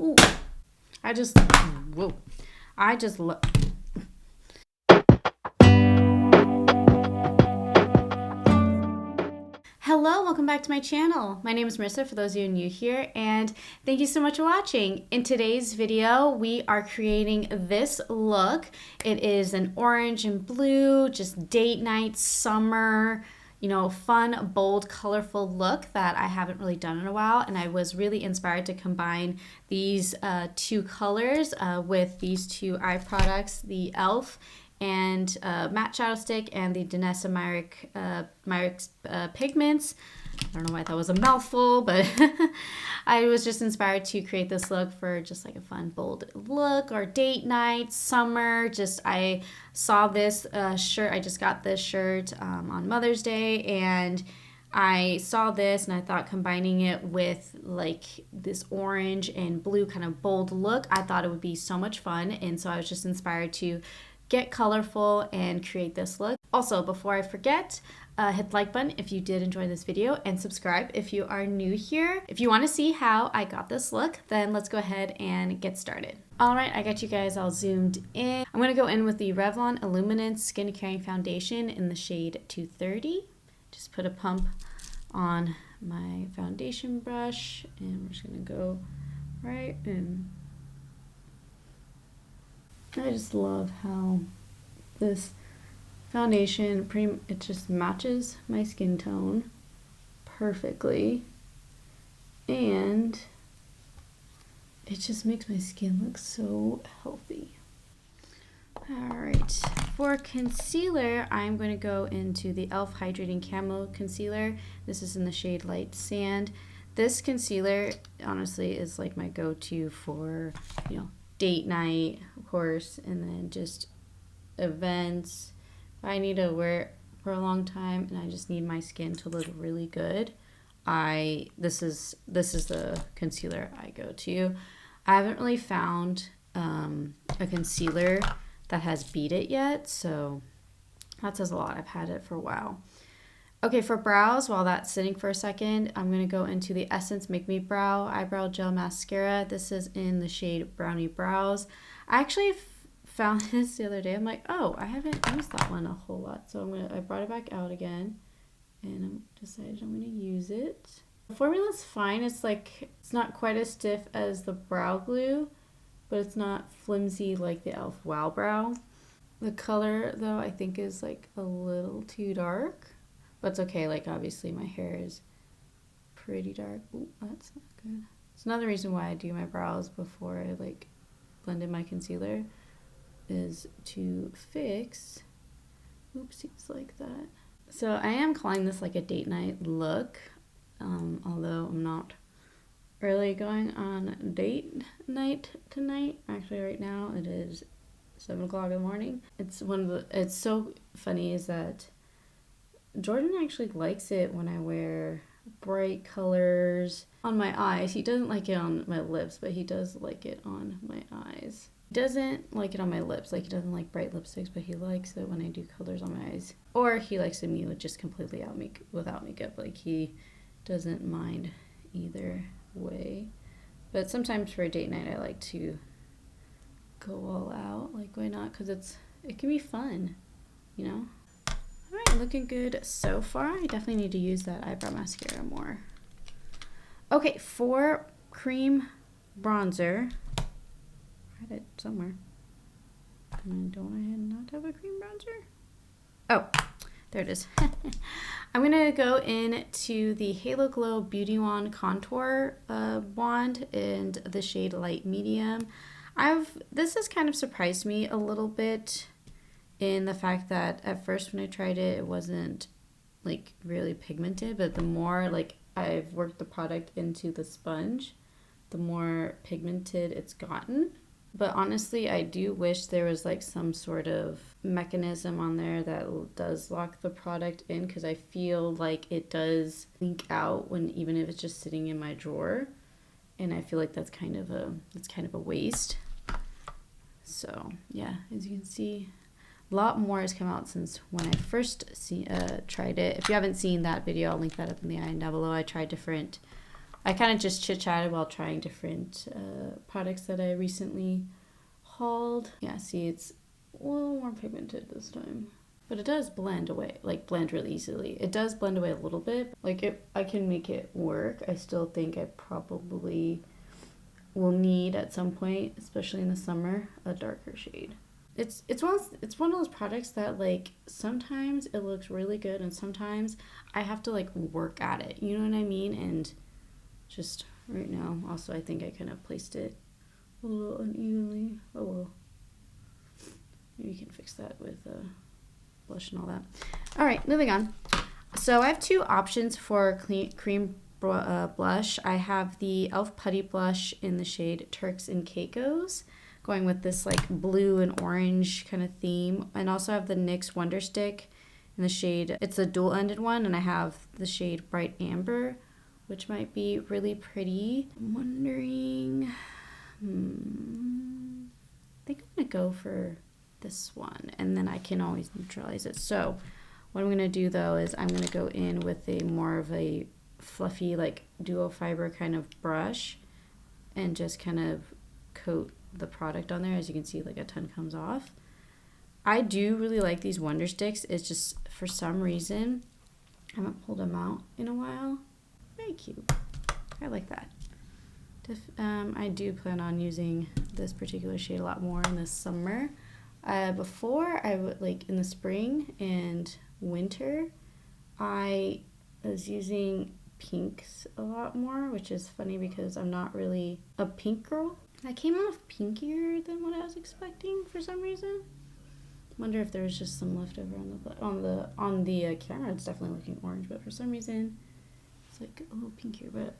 Ooh. Whoa. I just love. Hello, welcome back to my channel. My name is Marissa, for those of you new here, and thank you so much for watching. In today's video, we are creating this look. It is an orange and blue, just date night, summer, you know, fun, bold, colorful look that I haven't really done in a while, and I was really inspired to combine these two colors with these two eye products, the e.l.f. and matte shadow stick and the Danessa Myricks pigments. I don't know why that was a mouthful, but I was just inspired to create this look for just like a fun, bold look or date night, summer. Just I saw this shirt. I just got this shirt on Mother's Day, and I saw this and I thought combining it with like this orange and blue kind of bold look, I thought it would be so much fun. And so I was just inspired to get colorful and create this look. Also, before I forget, hit the like button if you did enjoy this video, and subscribe if you are new here. If you want to see how I got this look, then let's go ahead and get started. All right, I got you guys all zoomed in. I'm going to go in with the Revlon Illuminance Skin Caring Foundation in the shade 230. Just put a pump on my foundation brush, and we're just going to go right in. I just love how this foundation, it just matches my skin tone perfectly, and it just makes my skin look so healthy. Alright, for concealer, I'm going to go into the e.l.f. Hydrating Camo Concealer. This is in the shade Light Sand. This concealer, honestly, is like my go-to for, you know, date night, of course, and then just events. If I need to wear it for a long time and I just need my skin to look really good, this is the concealer I go to. I haven't really found a concealer that has beat it yet, so that says a lot. I've had it for a while. Okay, for brows, while that's sitting for a second, I'm going to go into the Essence Make Me Brow Eyebrow Gel Mascara. This is in the shade Brownie Brows. I actually found this the other day. I'm like, oh, I haven't used that one a whole lot. So I brought it back out again, and I decided I'm going to use it. The formula's fine. It's not quite as stiff as the brow glue, but it's not flimsy like the e.l.f. Wow Brow. The color, though, I think is like a little too dark. But it's okay, like obviously my hair is pretty dark. Ooh, that's not good. It's another reason why I do my brows before I like blend in my concealer, is to fix oopsies like that. So I am calling this like a date night look, although I'm not really going on date night tonight. Actually right now it is 7 o'clock in the morning. It's so funny is that Jordan actually likes it when I wear bright colors on my eyes. He doesn't like it on my lips, but he does like it on my eyes. He doesn't like it on my lips, like he doesn't like bright lipsticks, but he likes it when I do colors on my eyes. Or he likes me with just completely without makeup. Like he doesn't mind either way. But sometimes for a date night, I like to go all out. Like, why not? Because it can be fun, you know? Alright, looking good so far. I definitely need to use that eyebrow mascara more. Okay, for cream bronzer, I had it somewhere. Don't I not have a cream bronzer? Oh, there it is. I'm going to go into the Halo Glow Beauty Wand Contour wand in the shade Light Medium. This has kind of surprised me a little bit, in the fact that at first when I tried it, it wasn't like really pigmented, but the more like I've worked the product into the sponge, the more pigmented it's gotten. But honestly, I do wish there was like some sort of mechanism on there that does lock the product in, because I feel like it does leak out even if it's just sitting in my drawer, and I feel like that's kind of a waste. So yeah, as you can see, a lot more has come out since when I first tried it. If you haven't seen that video, I'll link that up in the eye down below. I tried different I kind of just chit-chatted while trying different products that I recently hauled. Yeah, see, it's a little more pigmented this time. But it does blend away, like blend really easily. It does blend away a little bit. Like I can make it work. I still think I probably will need at some point, especially in the summer, a darker shade. It's one of those products that like sometimes it looks really good and sometimes I have to like work at it. You know what I mean? And just right now, also I think I kind of placed it a little unevenly. Oh well. Maybe you can fix that with blush and all that. All right, moving on. So I have two options for cream blush. I have the e.l.f. Putty Blush in the shade Turks and Caicos, going with this like blue and orange kind of theme. And also have the NYX Wonder Stick in the shade, it's a dual-ended one, and I have the shade Bright Amber, which might be really pretty. I'm wondering, I think I'm gonna go for this one, and then I can always neutralize it. So what I'm gonna do though is I'm gonna go in with a more of a fluffy like duo fiber kind of brush and just kind of coat the product on there. As you can see, like a ton comes off. I do really like these Wonder Sticks. It's just for some reason I haven't pulled them out in a while. Very cute. I like that. I do plan on using this particular shade a lot more in the summer. Before I would like in the spring and winter, I was using pinks a lot more, which is funny because I'm not really a pink girl. I came off pinkier than what I was expecting for some reason. Wonder if there was just some leftover on the camera. It's definitely looking orange, but for some reason it's like a little pinkier. But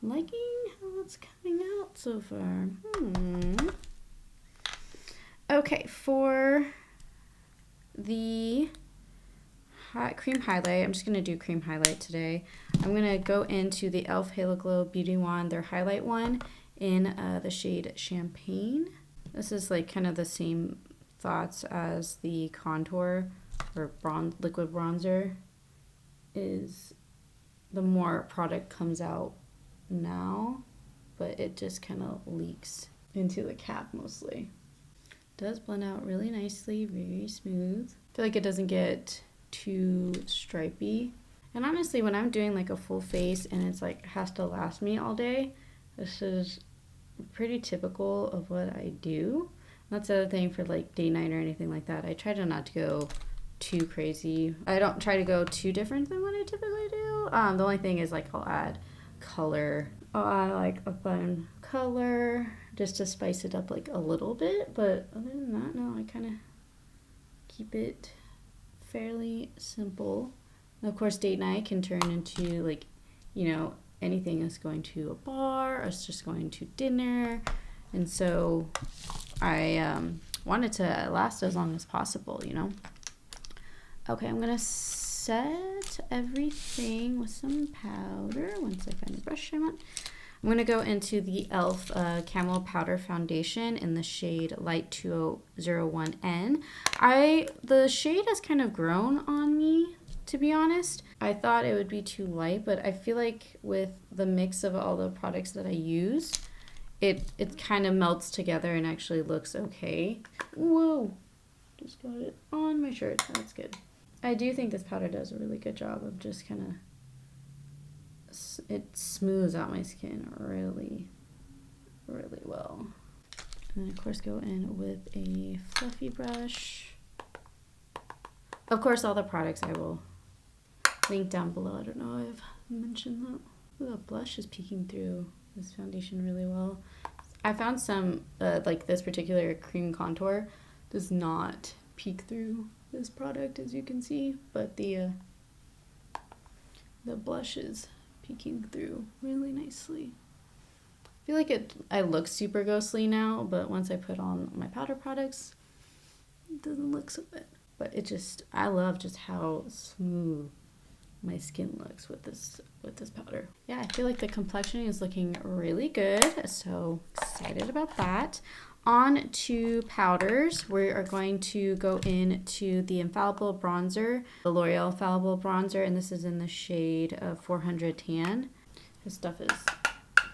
I'm liking how it's coming out so far. Okay, for the cream highlight, I'm just going to do cream highlight today. I'm going to go into the e.l.f. Halo Glow Beauty Wand, their highlight one, in the shade Champagne. This is like kind of the same thoughts as the contour or liquid bronzer. Is the more product comes out now, but it just kind of leaks into the cap mostly. Does blend out really nicely, very smooth. I feel like it doesn't get too stripy. And honestly, when I'm doing like a full face and it's like has to last me all day, this is pretty typical of what I do. That's the other thing for like date night or anything like that. I try to not to go too crazy. I don't try to go too different than what I typically do. The only thing is like I'll add color. I'll add like a fun color just to spice it up like a little bit, but other than that, no, I kind of keep it fairly simple. And of course, date night can turn into like, you know, anything that's going to a bar or it's just going to dinner, and so I wanted to last as long as possible, you know. Okay, I'm gonna set everything with some powder once I find the brush I want. I'm going to go into the e.l.f. Camo Powder Foundation in the shade Light 201N. The shade has kind of grown on me, to be honest. I thought it would be too light, but I feel like with the mix of all the products that I use, it kind of melts together and actually looks okay. Whoa! Just got it on my shirt. That's good. I do think this powder does a really good job of just kind of, it smooths out my skin really, really well. And then of course go in with a fluffy brush. Of course, all the products I will link down below. I don't know if I've mentioned that. Ooh, the blush is peeking through this foundation really well. I found some, like this particular cream contour does not peek through this product, as you can see, but the blush is peeking through really nicely. I feel like I look super ghostly now, but once I put on my powder products, it doesn't look so good. But I love just how smooth my skin looks with this powder. Yeah, I feel like the complexion is looking really good, so excited about that. On to powders, we are going to go into the Infallible Bronzer, the L'Oreal Infallible Bronzer, and this is in the shade 400 Tan. His stuff is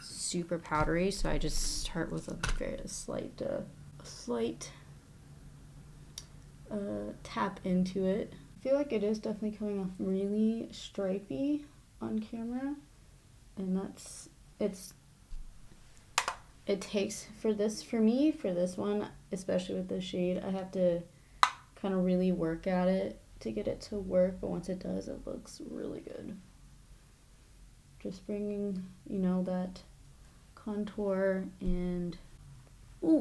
super powdery, so I just start with a very slight tap into it. I feel like it is definitely coming off really stripy on camera, and it takes for this one, especially with this shade, I have to kind of really work at it to get it to work, but once it does, it looks really good. Just bringing, you know, that contour and, ooh,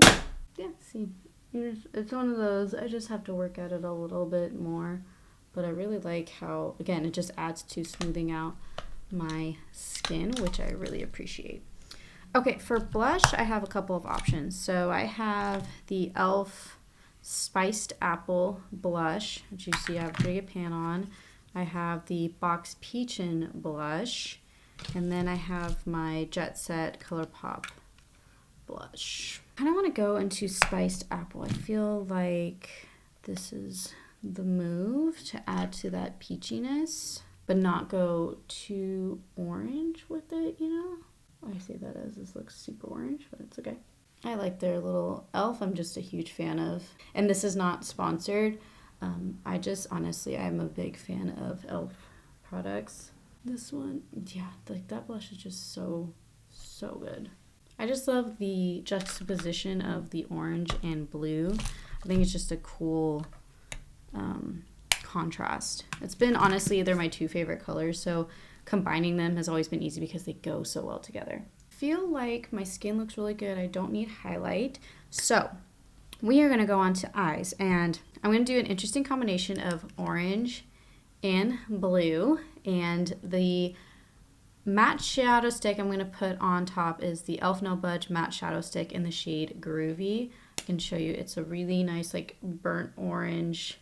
yeah, see, it's one of those, I just have to work at it a little bit more, but I really like how, again, it just adds to smoothing out my skin, which I really appreciate. Okay, for blush, I have a couple of options. So I have the e.l.f. Spiced Apple Blush, which you see I have a pretty good pan on. I have the Box Peachin' Blush, and then I have my Jet Set ColourPop blush. I kind of want to go into Spiced Apple. I feel like this is the move to add to that peachiness, but not go too orange with it, you know? I say that as this looks super orange, but it's okay. I like their little e.l.f. I'm just a huge fan of, and this is not sponsored. I just, honestly, I'm a big fan of e.l.f. products. This one, yeah, like that blush is just so good. I just love the juxtaposition of the orange and blue. I think it's just a cool contrast. It's been, honestly, they're my two favorite colors, so combining them has always been easy because they go so well together. I feel like my skin looks really good. I don't need highlight. So we are gonna go on to eyes, and I'm gonna do an interesting combination of orange and blue, and the matte shadow stick I'm gonna put on top is the e.l.f. No Budge matte shadow stick in the shade Groovy. I can show you, it's a really nice like burnt orange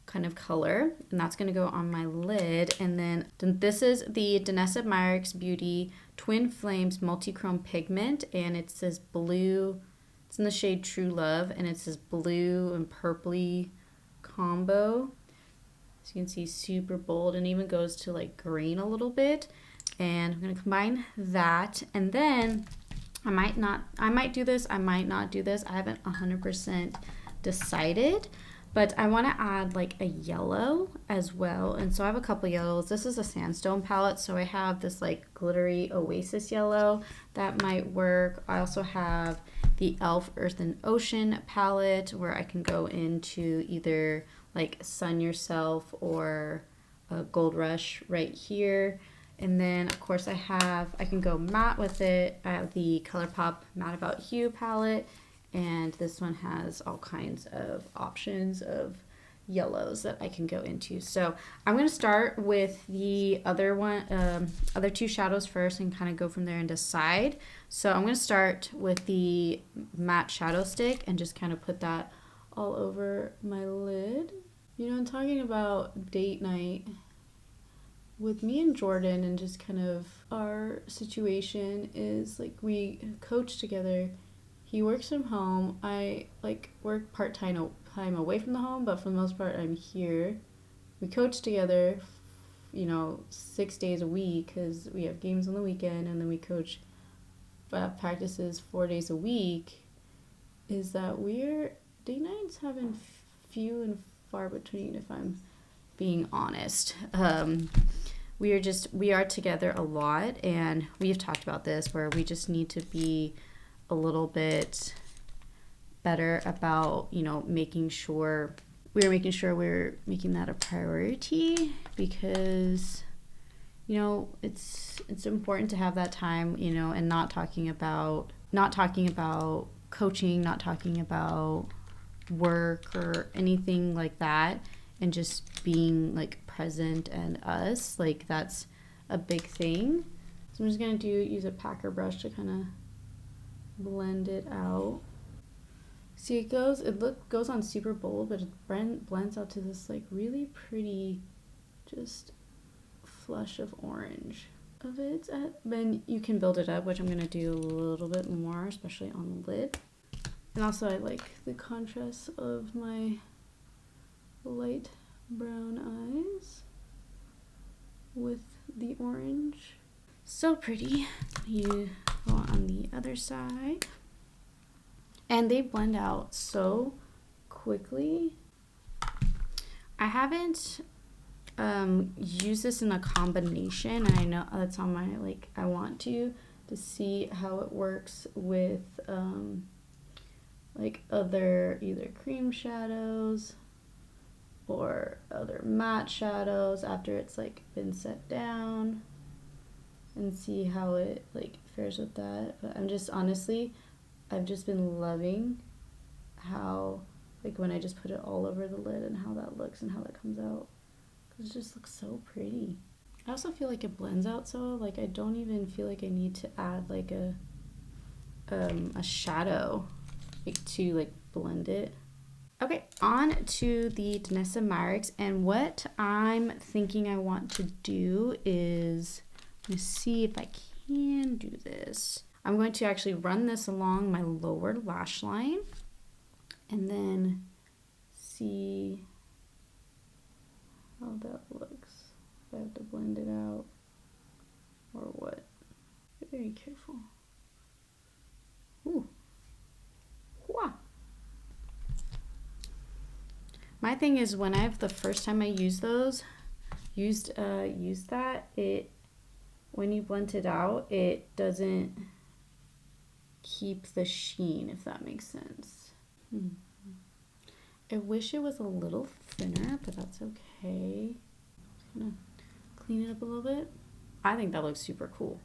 kind of color, and that's going to go on my lid. And then this is the Danessa Myricks Beauty Twin Flames Multichrome Pigment, and it says blue, it's in the shade True Love, and it says blue and purpley combo. As you can see, super bold, and even goes to like green a little bit. And I'm going to combine that, and then I might do this, I might not do this. I haven't 100% decided. But I want to add like a yellow as well. And so I have a couple yellows. This is a sandstone palette, so I have this like glittery oasis yellow. That might work. I also have the e.l.f. Earth and Ocean palette where I can go into either like Sun Yourself or a Gold Rush right here. And then of course I can go matte with it. I have the ColourPop Matte About You palette. And this one has all kinds of options of yellows that I can go into. So I'm going to start with the other two shadows first and kind of go from there and decide. So I'm going to start with the matte shadow stick and just kind of put that all over my lid. You know, I'm talking about date night with me and Jordan, and just kind of our situation is like we coach together. He works from home. I like work part-time away from the home, but for the most part I'm here. We coach together, you know, 6 days a week because we have games on the weekend, and then we coach practices 4 days a week. Is that date nights have been few and far between, if I'm being honest. We are together a lot, and we've talked about this where we just need to be a little bit better about, you know, making sure we're making that a priority, because, you know, it's important to have that time, you know, and not talking about coaching, not talking about work or anything like that, and just being like present and us, like that's a big thing. So I'm just gonna use a packer brush to kind of blend it out. See, it goes on super bold, but it blends out to this like really pretty just flush of orange of it. Then you can build it up, which I'm gonna do a little bit more, especially on the lid. And also I like the contrast of my light brown eyes with the orange. So pretty. You go on the other side. And they blend out so quickly. I haven't used this in a combination, and I know that's on my, like, I want to see how it works with like other either cream shadows or other matte shadows after it's like been set down, and see how it like fares with that. But I'm just honestly, I've just been loving how, like, when I just put it all over the lid and how that looks and how that comes out, because it just looks so pretty. I also feel like it blends out so, like, I don't even feel like I need to add like a shadow, like, to like blend it. Okay, on to the Danessa Myricks, and what I'm thinking I want to do is, I'm gonna see if I can do this. I'm going to actually run this along my lower lash line and then see how that looks. If I have to blend it out or what. Be very careful. Ooh. Wah. My thing is, when the first time I used that, it, when you blend it out, it doesn't keep the sheen, if that makes sense. I wish it was a little thinner, but that's okay. Just gonna clean it up a little bit. I think that looks super cool.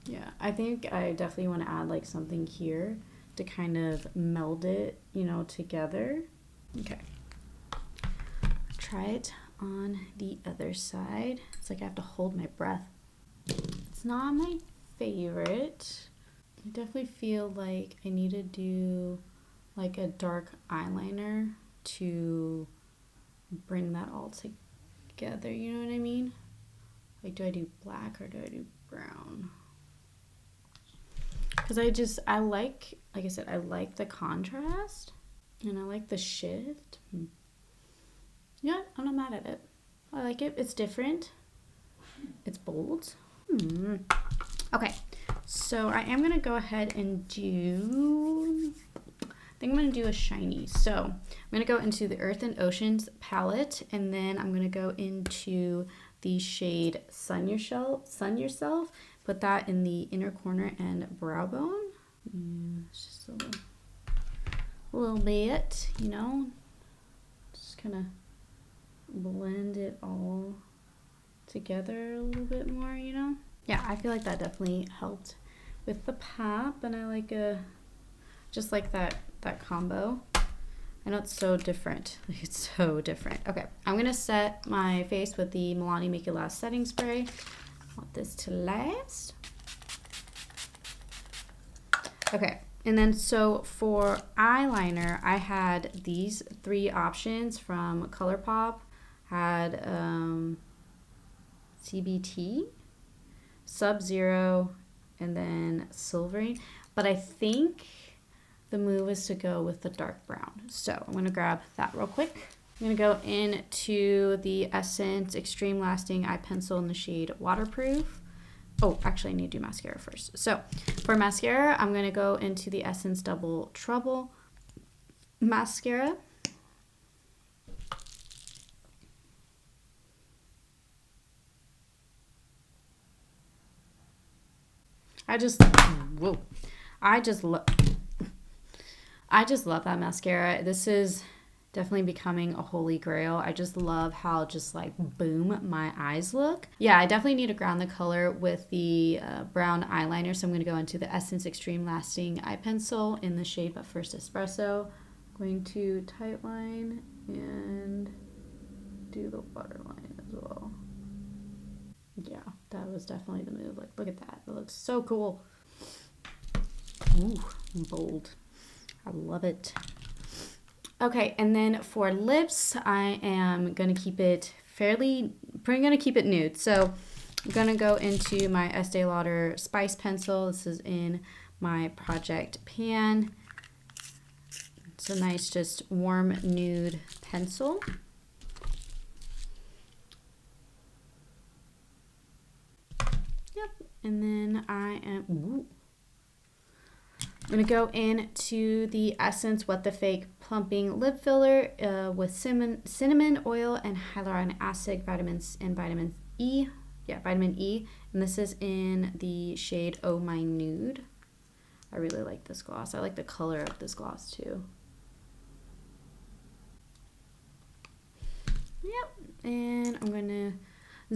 Yeah, I think I definitely want to add like something here to kind of meld it, you know, together. Okay. Try it on the other side. It's like I have to hold my breath. It's not my favorite. I definitely feel like I need to do like a dark eyeliner to bring that all together, you know what I mean? Like, do I do black or do I do brown? Because I like I said, I like the contrast and I like the shift. Yeah, I'm not mad at it. I like it. It's different. It's bold. Okay, so I am gonna go ahead and do, I think I'm gonna do a shiny. So I'm gonna go into the Earth and Oceans palette, and then I'm gonna go into the shade Sun Yourself. Put that in the inner corner and brow bone. Yeah, it's just a little bit, you know. Just kind of blend it all together a little bit more, you know. Yeah, I feel like that definitely helped with the pop, and I like just like that combo. I know it's so different. It's so different. Okay, I'm gonna set my face with the Milani Make It Last setting spray. I want this to last. Okay, and then so for eyeliner, I had these 3 options from ColourPop. Had CBT, Sub-Zero, and then Silvering. But I think the move is to go with the dark brown. So I'm gonna grab that real quick. I'm gonna go into the Essence Extreme Lasting Eye Pencil in the shade Waterproof. Oh, actually I need to do mascara first. So for mascara, I'm gonna go into the Essence Double Trouble mascara. I just love that mascara. This is definitely becoming a holy grail. I just love how just like boom my eyes look. Yeah, I definitely need to ground the color with the brown eyeliner. So I'm going to go into the Essence Extreme Lasting Eye Pencil in the shade But First Espresso. I'm going to tightline and do the waterline as well. Yeah, that was definitely the move. Like, look at that. It looks so cool. Ooh, bold. I love it. Okay, and then for lips, I am going to keep it nude. So I'm going to go into my Estee Lauder Spice Pencil. This is in my Project Pan. It's a nice, just warm nude pencil. And then I'm going to go into the Essence What the Fake Plumping Lip Filler with cinnamon oil and hyaluronic acid, vitamins, and vitamin E. Yeah, vitamin E. And this is in the shade Oh My Nude. I really like this gloss. I like the color of this gloss too. Yep. And I'm going to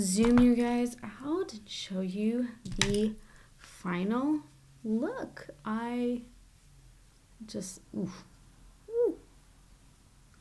zoom you guys out and show you the final look. I just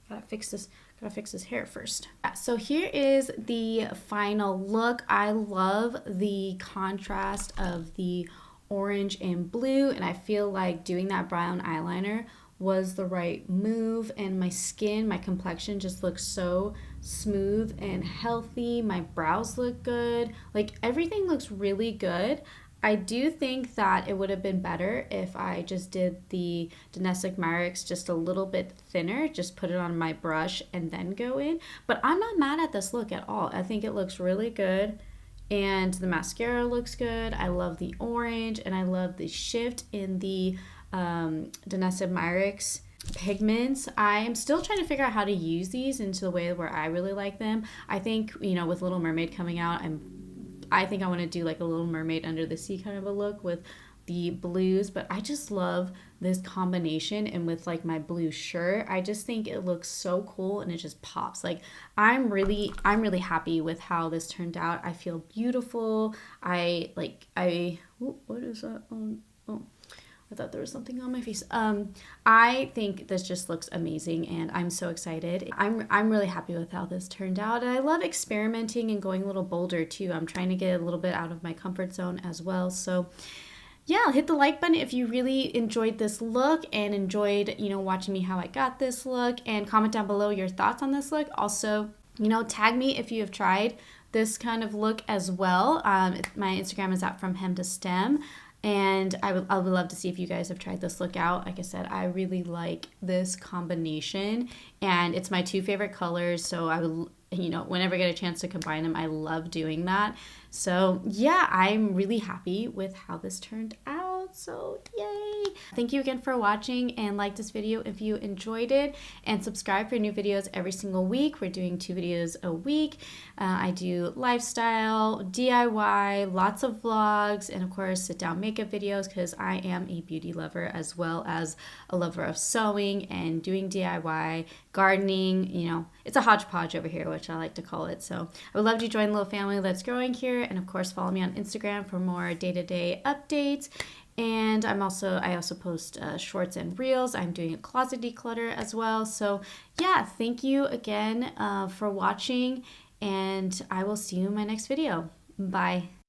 gotta fix this hair first. So here is the final look. I love the contrast of the orange and blue, and I feel like doing that brown eyeliner was the right move, and my skin, my complexion just looks so smooth and healthy. My brows look good. Like everything looks really good. I do think that it would have been better if I just did the Domestic Myricks just a little bit thinner, just put it on my brush and then go in. But I'm not mad at this look at all. I think it looks really good. And the mascara looks good. I love the orange, and I love the shift in the Domestic Myricks pigments. I am still trying to figure out how to use these into the way where I really like them. I think, you know, with Little Mermaid coming out, I think I want to do like a Little Mermaid under the sea kind of a look with the blues, but I just love this combination, and with like my blue shirt, I just think it looks so cool and it just pops. Like I'm really happy with how this turned out. I feel beautiful. What is that? Oh, I thought there was something on my face. I think this just looks amazing, and I'm so excited. I'm really happy with how this turned out. And I love experimenting and going a little bolder too. I'm trying to get a little bit out of my comfort zone as well. So yeah, hit the like button if you really enjoyed this look and enjoyed, you know, watching me how I got this look, and comment down below your thoughts on this look. Also, you know, tag me if you have tried this kind of look as well. My Instagram is at From Hem to Stem. And I would love to see if you guys have tried this look out. Like I said, I really like this combination, and it's my two favorite colors. So I would, you know, whenever I get a chance to combine them, I love doing that. So yeah, I'm really happy with how this turned out. So yay! Thank you again for watching, and like this video if you enjoyed it, and subscribe for new videos every single week. We're doing 2 videos a week. I do lifestyle, DIY, lots of vlogs, and of course sit down makeup videos, because I am a beauty lover as well as a lover of sewing and doing DIY, gardening. You know, it's a hodgepodge over here, which I like to call it. So I would love to join the little family that's growing here, and of course follow me on Instagram for more day-to-day updates. And I also post shorts and reels. I'm doing a closet declutter as well. So yeah, thank you again for watching, and I will see you in my next video. Bye.